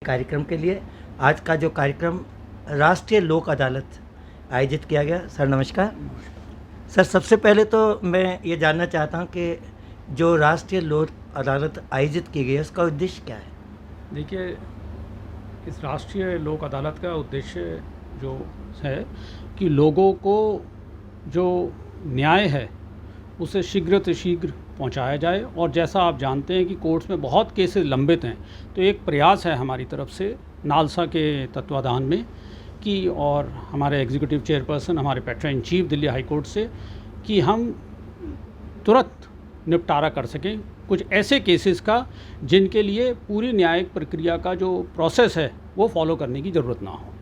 कार्यक्रम के लिए। आज का जो कार्यक्रम राष्ट्रीय लोक अदालत आयोजित किया गया। सर नमस्कार। सर सबसे पहले तो मैं ये जानना चाहता हूँ कि जो राष्ट्रीय लोक अदालत आयोजित की गई है उसका उद्देश्य क्या है? देखिए, इस राष्ट्रीय लोक अदालत का उद्देश्य जो है कि लोगों को जो न्याय है उसे शीघ्र से शीघ्र पहुंचाया जाए। और जैसा आप जानते हैं कि कोर्ट्स में बहुत केसेस लंबित हैं, तो एक प्रयास है हमारी तरफ से नालसा के तत्वाधान में कि, और हमारे एग्जीक्यूटिव चेयरपर्सन हमारे patron in chief Delhi high court से, कि हम तुरंत निपटारा कर सकें कुछ ऐसे केसेस का जिनके लिए पूरी न्यायिक प्रक्रिया का जो प्रोसेस है वो फॉलो करने की ज़रूरत ना हो।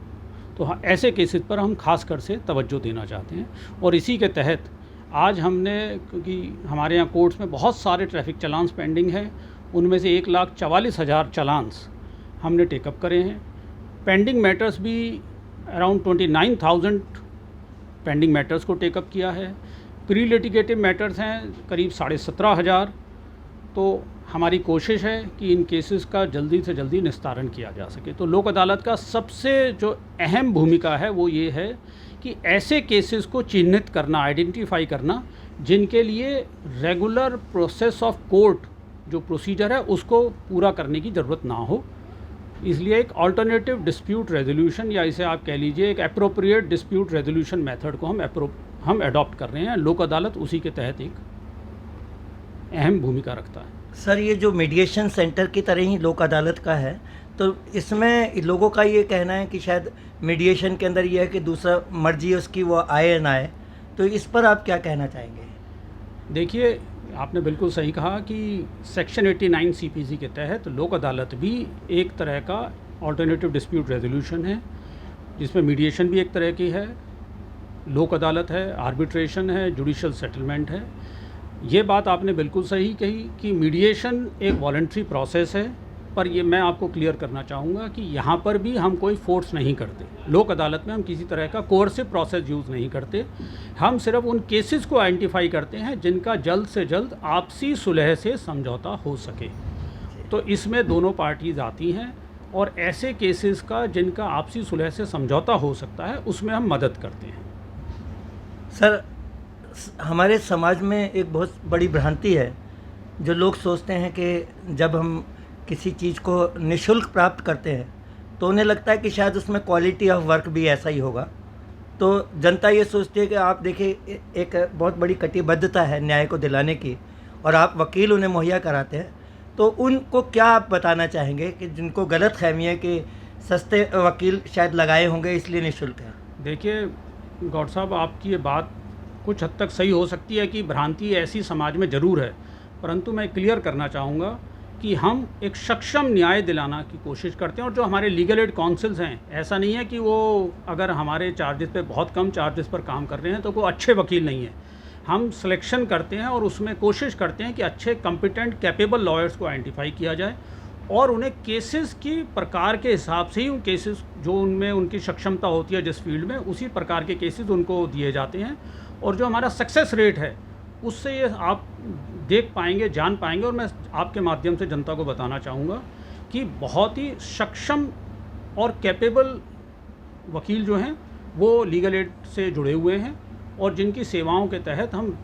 तो ऐसे केसेस पर हम खास कर से तवज्जो देना चाहते हैं। और इसी के तहत आज हमने, क्योंकि हमारे यहाँ कोर्ट्स में बहुत सारे ट्रैफिक चालान्स पेंडिंग हैं, उनमें से 1,44,000 चालान्स हमने टेकअप करे हैं। पेंडिंग मैटर्स भी अराउंड 29,000 पेंडिंग मैटर्स को टेकअप किया है। प्री लिटिगेटिव मैटर्स हैं करीब 17,500। तो हमारी कोशिश है कि इन केसेस का जल्दी से जल्दी निस्तारण किया जा सके। तो लोक अदालत का सबसे जो अहम भूमिका है वो ये है कि ऐसे केसेस को चिन्हित करना, आइडेंटिफाई करना, जिनके लिए रेगुलर प्रोसेस ऑफ कोर्ट जो प्रोसीजर है उसको पूरा करने की ज़रूरत ना हो। इसलिए एक अल्टरनेटिव डिस्प्यूट रेजोल्यूशन, या इसे आप कह लीजिए एक एप्रोप्रिएट डिस्प्यूट रेजोल्यूशन मेथड को हम अडॉप्ट कर रहे हैं। लोक अदालत उसी के तहत एक अहम भूमिका रखता है। सर ये जो मीडिएशन सेंटर की तरह ही लोक अदालत का है, तो इसमें लोगों का ये कहना है कि शायद मीडिएशन के अंदर ये है कि दूसरा मर्जी उसकी वो आए ना आए, तो इस पर आप क्या कहना चाहेंगे? देखिए, आपने बिल्कुल सही कहा कि सेक्शन 89 सीपीसी के तहत लोक अदालत भी एक तरह का अल्टरनेटिव डिस्प्यूट रेजोल्यूशन है, जिसमें मीडिएशन भी एक तरह की है, लोक अदालत है, आर्बिट्रेशन है, जुडिशल सेटलमेंट है। ये बात आपने बिल्कुल सही कही कि मीडिएशन एक वॉलंटरी प्रोसेस है, पर ये मैं आपको क्लियर करना चाहूँगा कि यहाँ पर भी हम कोई फोर्स नहीं करते। लोक अदालत में हम किसी तरह का कोर्सिव प्रोसेस यूज़ नहीं करते। हम सिर्फ उन केसेस को आइडेंटिफाई करते हैं जिनका जल्द से जल्द आपसी सुलह से समझौता हो सके। तो इसमें दोनों पार्टीज़ आती हैं, और ऐसे केसेस का जिनका आपसी सुलह से समझौता हो सकता है उसमें हम मदद करते हैं। सर हमारे समाज में एक बहुत बड़ी भ्रांति है, जो लोग सोचते हैं कि जब हम किसी चीज़ को निःशुल्क प्राप्त करते हैं तो उन्हें लगता है कि शायद उसमें क्वालिटी ऑफ वर्क भी ऐसा ही होगा। तो जनता ये सोचती है कि आप देखिए एक बहुत बड़ी कटिबद्धता है न्याय को दिलाने की, और आप वकील उन्हें मुहैया कराते हैं, तो उनको क्या आप बताना चाहेंगे कि जिनको गलत फ़हमी है कि सस्ते वकील शायद लगाए होंगे इसलिए निःशुल्क है? देखिए गौड़ साहब, आपकी ये बात कुछ हद तक सही हो सकती है कि भ्रांति ऐसी समाज में ज़रूर है, परंतु मैं क्लियर करना चाहूँगा कि हम एक सक्षम न्याय दिलाना की कोशिश करते हैं। और जो हमारे लीगल एड काउंसिल्स हैं, ऐसा नहीं है कि वो अगर हमारे चार्जेस पे, बहुत कम चार्जेस पर काम कर रहे हैं तो वो अच्छे वकील नहीं हैं। हम सिलेक्शन करते हैं और उसमें कोशिश करते हैं कि अच्छे कॉम्पिटेंट कैपेबल लॉयर्स को आइडेंटिफाई किया जाए, और उन्हें केसेस की प्रकार के हिसाब से ही उन केसेस जो उनमें उनकी सक्षमता होती है जिस फील्ड में, उसी प्रकार के केसेस उनको दिए जाते हैं। और जो हमारा सक्सेस रेट है उससे ये आप देख पाएंगे, जान पाएंगे। और मैं आपके माध्यम से जनता को बताना चाहूँगा कि बहुत ही सक्षम और कैपेबल वकील जो हैं वो लीगल एड से जुड़े हुए हैं, और जिनकी सेवाओं के तहत हम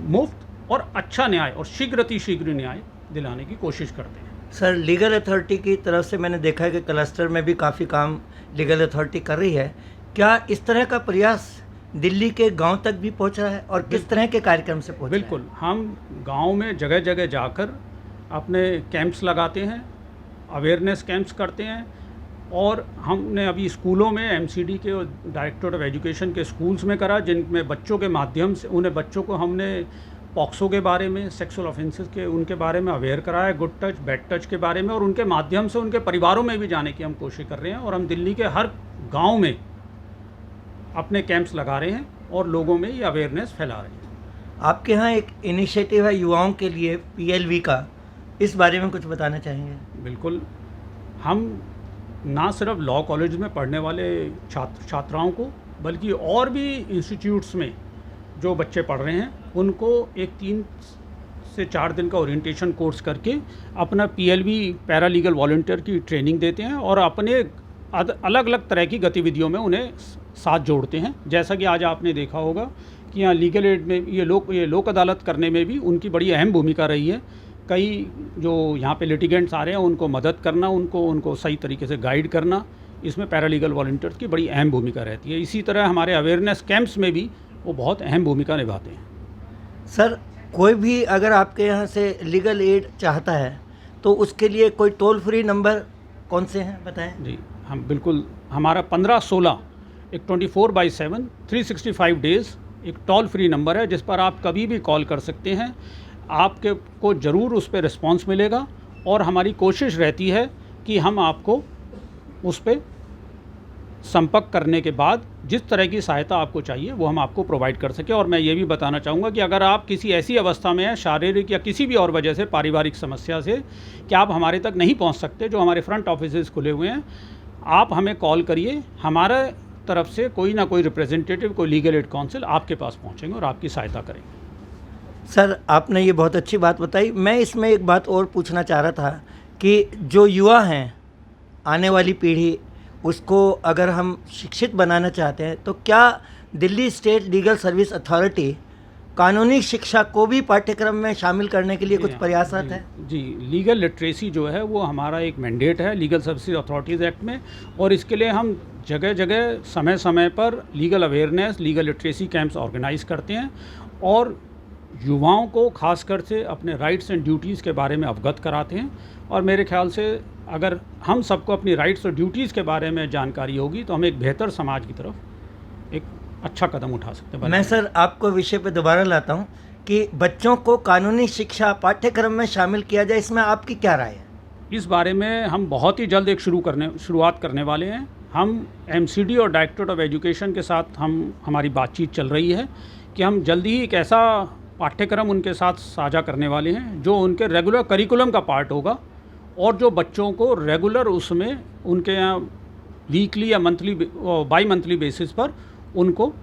मुफ्त और अच्छा न्याय और शीघ्र न्याय दिलाने की कोशिश करते हैं। सर लीगल अथॉरिटी की तरफ से मैंने देखा है कि क्लस्टर में भी काफ़ी काम लीगल अथॉरिटी कर रही है। क्या इस तरह का प्रयास दिल्ली के गांव तक भी पहुंच रहा है, और किस तरह के कार्यक्रम से पहुंच रहा है? बिल्कुल, हम गांव में जगह जगह जाकर अपने कैंप्स लगाते हैं, अवेयरनेस कैंप्स करते हैं। और हमने अभी स्कूलों में एमसीडी के और डायरेक्टरेट ऑफ एजुकेशन के स्कूल्स में करा, जिनमें बच्चों के माध्यम से उन्हें बच्चों को हमने पॉक्सो के बारे में, सेक्सुअल ऑफेंसेस के उनके बारे में अवेयर कराया, गुड टच बैड टच के बारे में, और उनके माध्यम से उनके परिवारों में भी जाने की हम कोशिश कर रहे हैं। और हम दिल्ली के हर गाँव में अपने कैंप्स लगा रहे हैं और लोगों में ये अवेयरनेस फैला रहे हैं। आपके यहाँ एक इनिशिएटिव है युवाओं के लिए PLV का, इस बारे में कुछ बताना चाहेंगे? बिल्कुल, हम ना सिर्फ लॉ कॉलेज में पढ़ने वाले छात्राओं को, बल्कि और भी इंस्टीट्यूट्स में जो बच्चे पढ़ रहे हैं उनको एक से 4 दिन का ओरिएंटेशन कोर्स करके अपना पीएलबी पैरालीगल वॉलंटियर की ट्रेनिंग देते हैं और अपने अलग अलग तरह की गतिविधियों में उन्हें साथ जोड़ते हैं। जैसा कि आज आपने देखा होगा कि यहाँ लीगल एड में ये लोक अदालत करने में भी उनकी बड़ी अहम भूमिका रही है। कई जो यहाँ पे लिटिगेंट्स आ रहे हैं उनको मदद करना, उनको सही तरीके से गाइड करना, इसमें पैरालीगल वॉलंटियर्स की बड़ी अहम भूमिका रहती है। इसी तरह हमारे अवेयरनेस कैंप्स में भी वो बहुत अहम भूमिका निभाते हैं। सर, कोई भी अगर आपके यहाँ से लीगल एड चाहता है तो उसके लिए कोई टोल फ्री नंबर कौन से हैं बताएं? जी, हम बिल्कुल, हमारा 1516 एक 24/7 365 डेज़ एक टोल फ्री नंबर है जिस पर आप कभी भी कॉल कर सकते हैं। आपके को ज़रूर उस पर रिस्पॉन्स मिलेगा और हमारी कोशिश रहती है कि हम आपको उस पर संपर्क करने के बाद जिस तरह की सहायता आपको चाहिए वो हम आपको प्रोवाइड कर सकें। और मैं ये भी बताना चाहूँगा कि अगर आप किसी ऐसी अवस्था में हैं, शारीरिक या किसी भी और वजह से, पारिवारिक समस्या से, कि आप हमारे तक नहीं पहुँच सकते, जो हमारे फ्रंट ऑफिसेज़ खुले हुए हैं, आप हमें कॉल करिए। हमारे तरफ से कोई ना कोई रिप्रेजेंटेटिव, कोई लीगल एड काउंसिल आपके पास पहुँचेंगे और आपकी सहायता करेंगे। सर, आपने ये बहुत अच्छी बात बताई। मैं इसमें एक बात और पूछना चाह रहा था कि जो युवा हैं, आने वाली पीढ़ी, उसको अगर हम शिक्षित बनाना चाहते हैं तो क्या Delhi state legal service authority कानूनी शिक्षा को भी पाठ्यक्रम में शामिल करने के लिए कुछ प्रयासरत है? जी, लीगल लिटरेसी जो है वो हमारा एक मैंडेट है लीगल सर्विसेज अथॉरिटीज़ एक्ट में, और इसके लिए हम जगह जगह समय समय पर legal awareness, legal literacy camps organise करते हैं और युवाओं को खासकर से अपने राइट्स एंड ड्यूटीज़ के बारे में अवगत कराते हैं। और मेरे ख्याल से अगर हम सबको अपनी राइट्स और ड्यूटीज़ के बारे में जानकारी होगी तो हम एक बेहतर समाज की तरफ एक अच्छा कदम उठा सकते हैं। मैं सर आपको विषय पे दोबारा लाता हूँ कि बच्चों को कानूनी शिक्षा पाठ्यक्रम में शामिल किया जाए, इसमें आपकी क्या राय है? इस बारे में हम बहुत ही जल्द एक शुरुआत करने वाले हैं। हम एमसीडी और डायरेक्टरेट ऑफ एजुकेशन के साथ हमारी बातचीत चल रही है कि हम जल्दी ही एक ऐसा पाठ्यक्रम उनके साथ साझा करने वाले हैं जो उनके रेगुलर करिकुलम का पार्ट होगा और जो बच्चों को रेगुलर उसमें उनके यहाँ वीकली या मंथली, बाई मंथली बेसिस पर उनको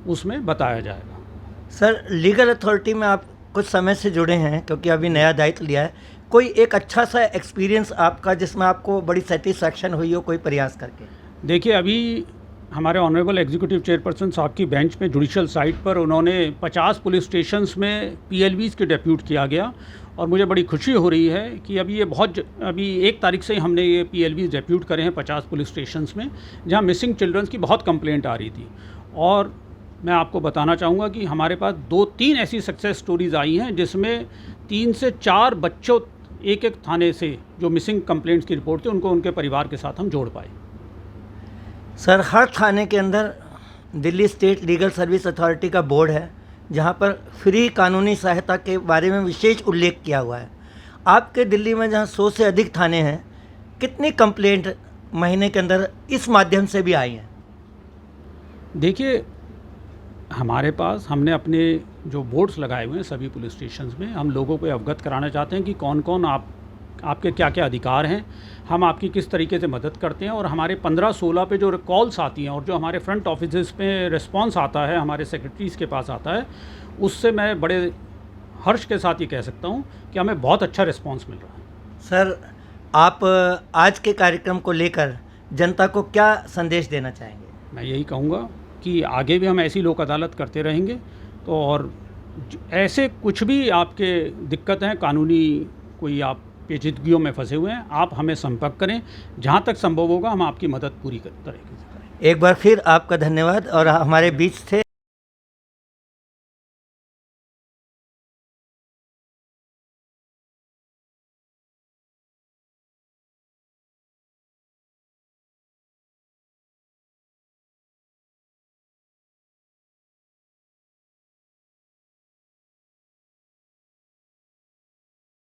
उसमें बताया जाएगा। सर, लीगल अथॉरिटी में आप कुछ समय से जुड़े हैं क्योंकि अभी नया दायित्व लिया है, कोई एक अच्छा सा एक्सपीरियंस आपका जिसमें आपको बड़ी सेटिस्फैक्शन हुई हो कोई प्रयास करके? देखिए, अभी हमारे ऑनरेबल एग्जीक्यूटिव चेयरपर्सन साहब की बेंच में जुडिशल साइट पर उन्होंने 50 पुलिस स्टेशंस में पीएलबीज़ के डेप्यूट किया गया और मुझे बड़ी खुशी हो रही है कि अभी 1 तारीख से ही हमने ये पीएलबीज़ डेप्यूट करे हैं 50 पुलिस स्टेशंस में, जहां मिसिंग चिल्ड्रंस की बहुत कंप्लेंट आ रही थी। और मैं आपको बताना चाहूँगा कि हमारे पास 2-3 ऐसी सक्सेस स्टोरीज़ आई हैं जिसमें 3 से 4 बच्चों एक थाने से जो मिसिंग कंप्लेंट्स की रिपोर्ट थी उनको उनके परिवार के साथ हम जोड़ पाए। सर, हर थाने के अंदर Delhi state legal service authority का बोर्ड है जहां पर फ्री कानूनी सहायता के बारे में विशेष उल्लेख किया हुआ है। आपके दिल्ली में जहां 100 से अधिक थाने हैं, कितनी कंप्लेंट महीने के अंदर इस माध्यम से भी आई हैं? देखिए, हमारे पास हमने अपने जो बोर्ड्स लगाए हुए हैं सभी पुलिस स्टेशंस में, हम लोगों को अवगत कराना चाहते हैं कि कौन कौन आपके क्या क्या अधिकार हैं, हम आपकी किस तरीके से मदद करते हैं। और हमारे 15-16 पे जो कॉल्स आती हैं और जो हमारे फ्रंट ऑफिस पे रिस्पांस आता है, हमारे सेक्रेटरीज़ के पास आता है, उससे मैं बड़े हर्ष के साथ ये कह सकता हूँ कि हमें बहुत अच्छा रिस्पांस मिल रहा है। सर, आप आज के कार्यक्रम को लेकर जनता को क्या संदेश देना चाहेंगे? मैं यही कहूँगा कि आगे भी हम ऐसी लोक अदालत करते रहेंगे, तो और ऐसे कुछ भी आपके दिक्कत हैं, कानूनी कोई आप पेचीदगियों में फंसे हुए हैं, आप हमें संपर्क करें, जहां तक संभव होगा हम आपकी मदद पूरी तरीके से करें। एक बार फिर आपका धन्यवाद। और हमारे बीच थे